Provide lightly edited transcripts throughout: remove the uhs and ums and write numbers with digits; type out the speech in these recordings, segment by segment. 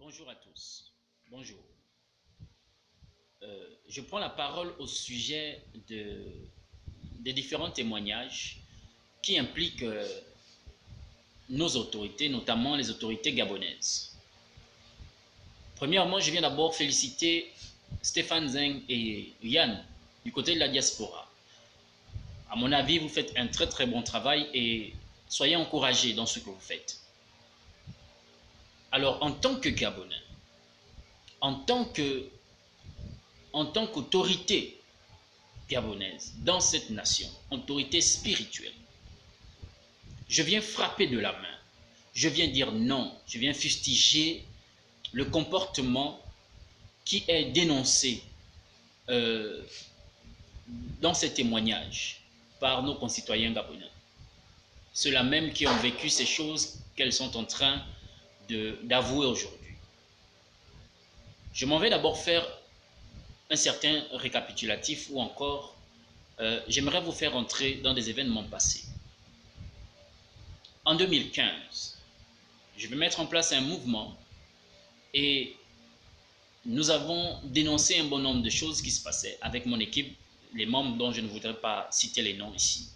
Bonjour à tous. Bonjour. Je prends la parole au sujet des différents témoignages qui impliquent nos autorités, notamment les autorités gabonaises. Premièrement, je viens d'abord féliciter Stéphane Zeng et Yann du côté de la diaspora. À mon avis, vous faites un très bon travail et soyez encouragés dans ce que vous faites. Alors, en tant que Gabonais, en tant qu'autorité gabonaise dans cette nation, autorité spirituelle, je viens frapper de la main, je viens dire non, je viens fustiger le comportement qui est dénoncé dans ces témoignages par nos concitoyens gabonais. Ceux-là même qui ont vécu ces choses qu'elles sont en train d'avouer aujourd'hui. Je m'en vais d'abord faire un certain récapitulatif ou encore j'aimerais vous faire entrer dans des événements passés. En 2015, je vais mettre en place un mouvement et nous avons dénoncé un bon nombre de choses qui se passaient avec mon équipe, les membres dont je ne voudrais pas citer les noms ici.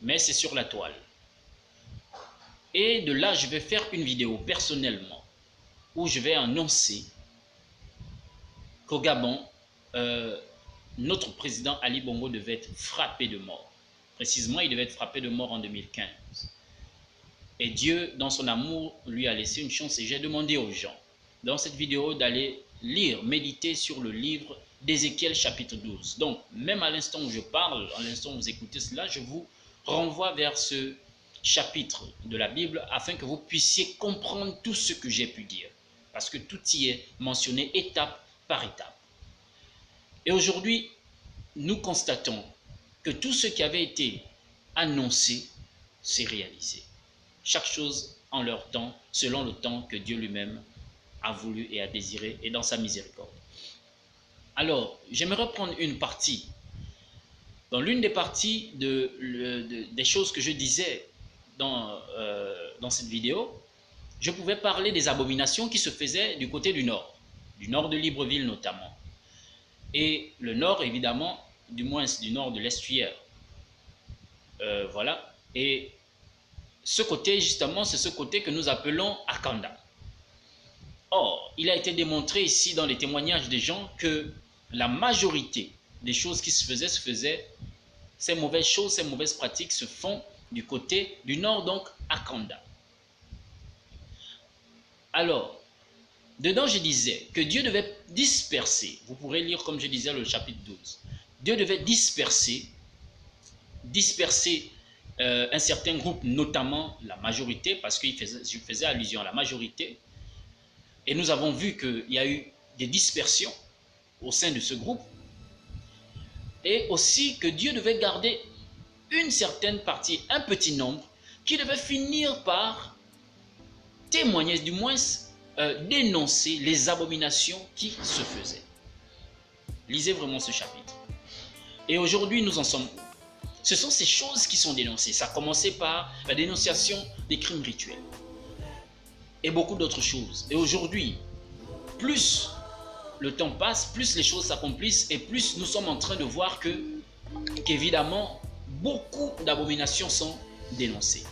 Mais c'est sur la toile. Et de là, je vais faire une vidéo personnellement où je vais annoncer qu'au Gabon, notre président Ali Bongo devait être frappé de mort. Précisément, il devait être frappé de mort en 2015. Et Dieu, dans son amour, lui a laissé une chance. Et j'ai demandé aux gens, dans cette vidéo, d'aller lire, méditer sur le livre d'Ézéchiel chapitre 12. Donc, même à l'instant où je parle, à l'instant où vous écoutez cela, je vous renvoie vers ce chapitre de la Bible afin que vous puissiez comprendre tout ce que j'ai pu dire. Parce que tout y est mentionné étape par étape. Et aujourd'hui, nous constatons que tout ce qui avait été annoncé s'est réalisé. Chaque chose en leur temps, selon le temps que Dieu lui-même a voulu et a désiré, et dans sa miséricorde. Alors, j'aimerais prendre une partie. Dans l'une des parties des choses que je disais dans cette vidéo, je pouvais parler des abominations qui se faisaient du côté du nord de Libreville notamment. Et le nord, évidemment, du moins du nord de l'estuaire. Voilà. Et ce côté, justement, c'est ce côté que nous appelons Akanda. Or, il a été démontré ici dans les témoignages des gens que la majorité des choses qui se faisaient, ces mauvaises choses, ces mauvaises pratiques se font du côté du nord, donc Akanda. Alors, dedans, je disais que Dieu devait disperser, vous pourrez lire comme je disais le chapitre 12, Dieu devait disperser un certain groupe, notamment la majorité, parce que je faisais allusion à la majorité, et nous avons vu qu'il y a eu des dispersions au sein de ce groupe, et aussi que Dieu devait garder une certaine partie, un petit nombre, qui devait finir par témoigner, du moins dénoncer les abominations qui se faisaient. Lisez vraiment ce chapitre. Et aujourd'hui, nous en sommes où? Ce sont ces choses qui sont dénoncées. Ça a commencé par la dénonciation des crimes rituels et beaucoup d'autres choses. Et aujourd'hui, plus le temps passe, plus les choses s'accomplissent et plus nous sommes en train de voir qu'évidemment, beaucoup d'abominations sont dénoncées.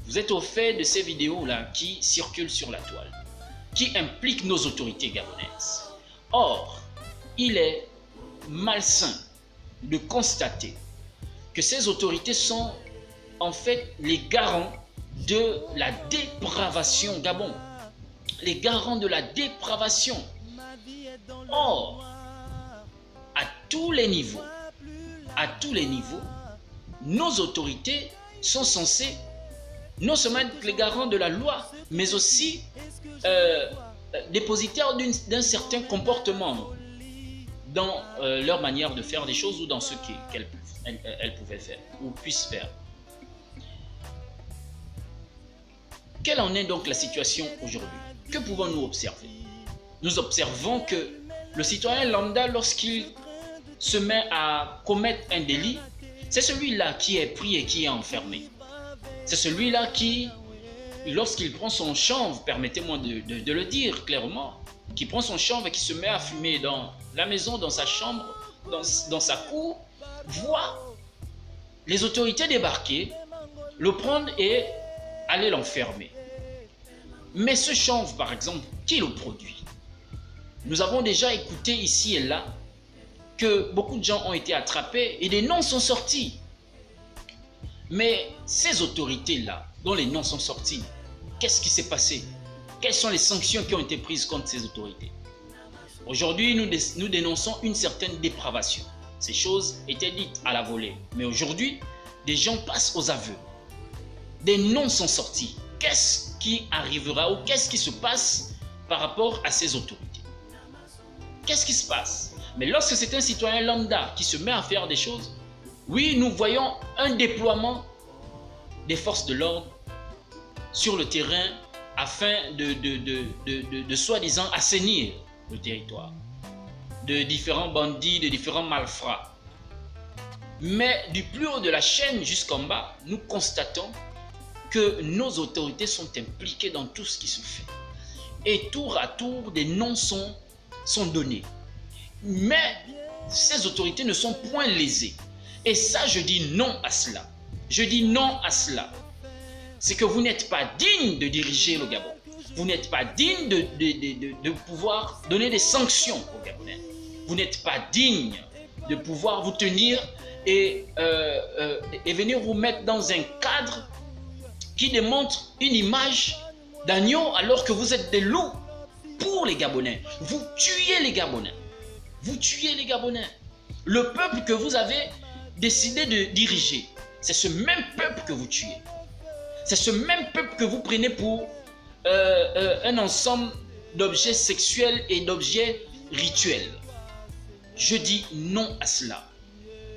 Vous êtes au fait de ces vidéos-là qui circulent sur la toile, qui impliquent nos autorités gabonaises. Or, il est malsain de constater que ces autorités sont en fait les garants de la dépravation Gabon. Les garants de la dépravation. Or, à tous les niveaux, nos autorités sont censées non seulement être les garants de la loi, mais aussi dépositaires d'un certain comportement dans leur manière de faire des choses ou dans ce qu'elles pouvaient faire ou puissent faire. Quelle en est donc la situation aujourd'hui? Que pouvons-nous observer? Nous observons que le citoyen lambda, lorsqu'il se met à commettre un délit, c'est celui-là qui est pris et qui est enfermé. C'est celui-là qui lorsqu'il prend son chanvre, permettez-moi de le dire clairement, qui prend son chanvre et qui se met à fumer dans la maison, dans sa chambre, dans sa cour, voit les autorités débarquer, le prendre et aller l'enfermer. Mais ce chanvre, par exemple, qui le produit? Nous avons déjà écouté ici et là que beaucoup de gens ont été attrapés et des noms sont sortis. Mais ces autorités-là, dont les noms sont sortis, qu'est-ce qui s'est passé? Quelles sont les sanctions qui ont été prises contre ces autorités? Aujourd'hui, nous dénonçons une certaine dépravation. Ces choses étaient dites à la volée. Mais aujourd'hui, des gens passent aux aveux. Des noms sont sortis. Qu'est-ce qui arrivera ou qu'est-ce qui se passe par rapport à ces autorités? Qu'est-ce qui se passe? Mais lorsque c'est un citoyen lambda qui se met à faire des choses, oui, nous voyons un déploiement des forces de l'ordre sur le terrain afin de soi-disant assainir le territoire, de différents bandits, de différents malfrats. Mais du plus haut de la chaîne jusqu'en bas, nous constatons que nos autorités sont impliquées dans tout ce qui se fait. Et tour à tour, des noms sont donnés. Mais ces autorités ne sont point lésées. Et ça, je dis non à cela. Je dis non à cela. C'est que vous n'êtes pas digne de diriger le Gabon. Vous n'êtes pas digne de pouvoir donner des sanctions aux Gabonais. Vous n'êtes pas digne de pouvoir vous tenir et venir vous mettre dans un cadre qui démontre une image d'agneau alors que vous êtes des loups pour les Gabonais. Vous tuez les Gabonais. Vous tuez les Gabonais. Le peuple que vous avez décidé de diriger, c'est ce même peuple que vous tuez. C'est ce même peuple que vous prenez pour un ensemble d'objets sexuels et d'objets rituels. Je dis non à cela.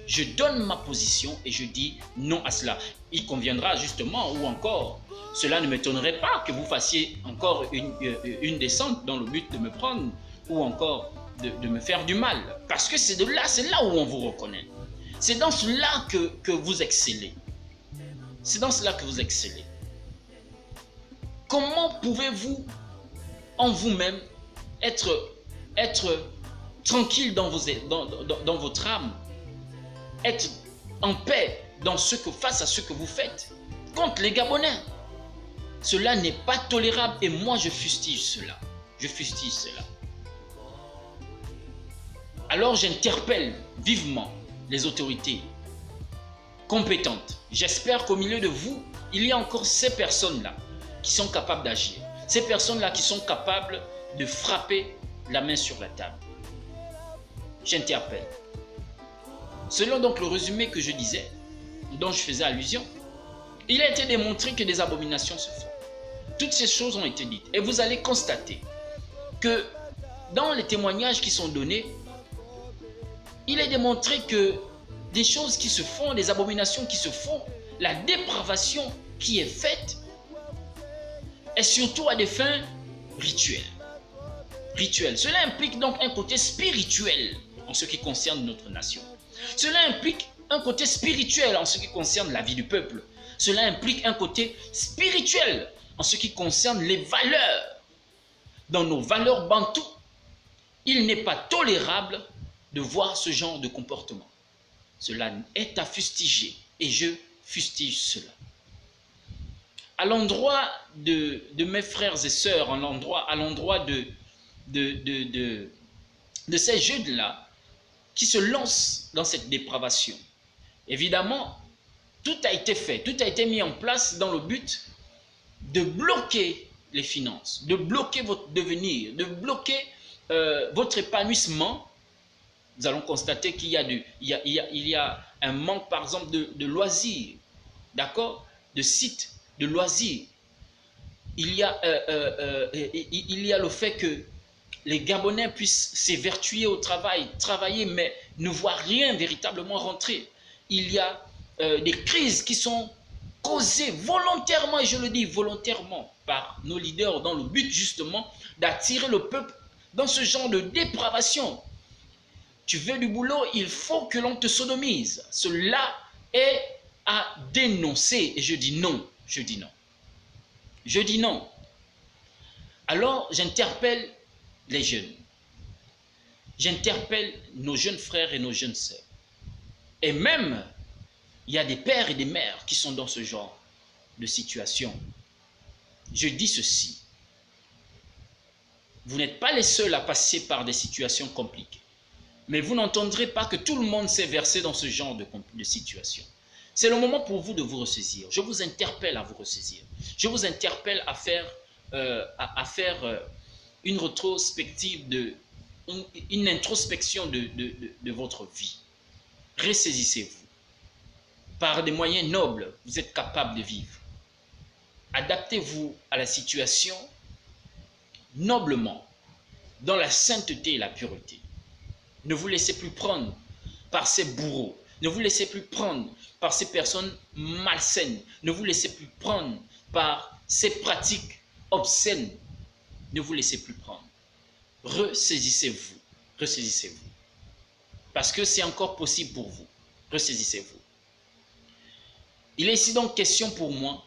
Je donne ma position et je dis non à cela. Il conviendra justement, ou encore, cela ne m'étonnerait pas que vous fassiez encore une descente dans le but de me prendre, ou encore de me faire du mal. Parce que c'est là où on vous reconnaît. C'est dans cela que vous excellez. C'est dans cela que vous excellez. Comment pouvez-vous, en vous-même, être tranquille dans votre âme, être en paix face à ce que vous faites contre les Gabonais? Cela n'est pas tolérable et moi je fustige cela. Je fustige cela. Alors j'interpelle vivement les autorités compétentes. J'espère qu'au milieu de vous, il y a encore ces personnes-là qui sont capables d'agir. Ces personnes-là qui sont capables de frapper la main sur la table. J'interpelle. Selon donc le résumé que je disais, dont je faisais allusion, il a été démontré que des abominations se font. Toutes ces choses ont été dites. Et vous allez constater que dans les témoignages qui sont donnés, il est démontré que des choses qui se font, des abominations qui se font, la dépravation qui est faite, est surtout à des fins rituelles. Cela implique donc un côté spirituel en ce qui concerne notre nation. Cela implique un côté spirituel en ce qui concerne la vie du peuple. Cela implique un côté spirituel en ce qui concerne les valeurs. Dans nos valeurs bantoues, il n'est pas tolérable de voir ce genre de comportement. Cela est à fustiger et je fustige cela. À l'endroit de mes frères et sœurs, à l'endroit de ces jeunes-là qui se lancent dans cette dépravation, évidemment, tout a été fait, tout a été mis en place dans le but de bloquer les finances, de bloquer votre devenir, de bloquer votre épanouissement. Nous allons constater qu'il y a un manque, par exemple, de loisirs, d'accord, de sites de loisirs. Il y a le fait que les Gabonais puissent s'évertuer au travail, travailler, mais ne voir rien véritablement rentrer. Il y a des crises qui sont causées volontairement, et je le dis volontairement, par nos leaders dans le but justement d'attirer le peuple dans ce genre de dépravation. Tu veux du boulot, il faut que l'on te sodomise. Cela est à dénoncer et je dis non, je dis non. Je dis non. Alors, j'interpelle les jeunes. J'interpelle nos jeunes frères et nos jeunes sœurs. Et même, il y a des pères et des mères qui sont dans ce genre de situation. Je dis ceci. Vous n'êtes pas les seuls à passer par des situations compliquées. Mais vous n'entendrez pas que tout le monde s'est versé dans ce genre de situation. C'est le moment pour vous de vous ressaisir. Je vous interpelle à vous ressaisir. Je vous interpelle à faire une rétrospective, une introspection de votre vie. Ressaisissez-vous. Par des moyens nobles, vous êtes capable de vivre. Adaptez-vous à la situation noblement, dans la sainteté et la pureté. Ne vous laissez plus prendre par ces bourreaux. Ne vous laissez plus prendre par ces personnes malsaines. Ne vous laissez plus prendre par ces pratiques obscènes. Ne vous laissez plus prendre. Ressaisissez-vous. Ressaisissez-vous. Parce que c'est encore possible pour vous. Ressaisissez-vous. Il est ici donc question pour moi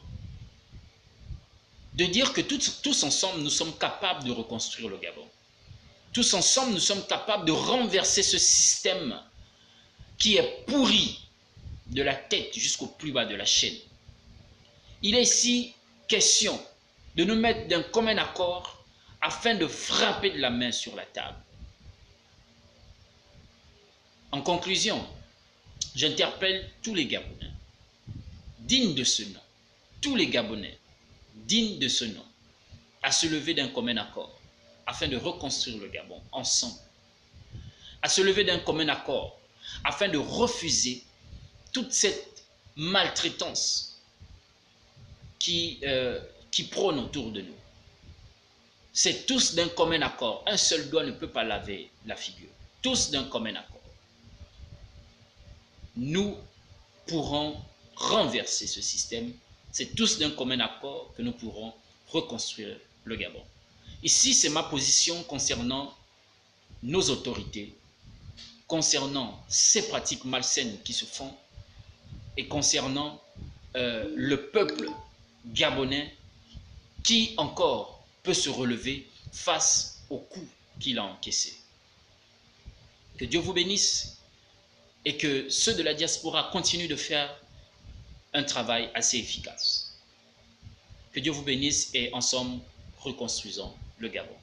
de dire que tous ensemble, nous sommes capables de reconstruire le Gabon. Tous ensemble, nous sommes capables de renverser ce système qui est pourri de la tête jusqu'au plus bas de la chaîne. Il est ici question de nous mettre d'un commun accord afin de frapper de la main sur la table. En conclusion, j'interpelle tous les Gabonais, dignes de ce nom, tous les Gabonais, dignes de ce nom, à se lever d'un commun accord afin de reconstruire le Gabon ensemble, à se lever d'un commun accord afin de refuser toute cette maltraitance qui prône autour de nous. C'est tous d'un commun accord. Un seul doigt ne peut pas laver la figure. Tous d'un commun accord. Nous pourrons renverser ce système. C'est tous d'un commun accord que nous pourrons reconstruire le Gabon. Ici, c'est ma position concernant nos autorités, concernant ces pratiques malsaines qui se font et concernant le peuple gabonais qui encore peut se relever face au coup qu'il a encaissé. Que Dieu vous bénisse et que ceux de la diaspora continuent de faire un travail assez efficace. Que Dieu vous bénisse et ensemble reconstruisons le Gabon.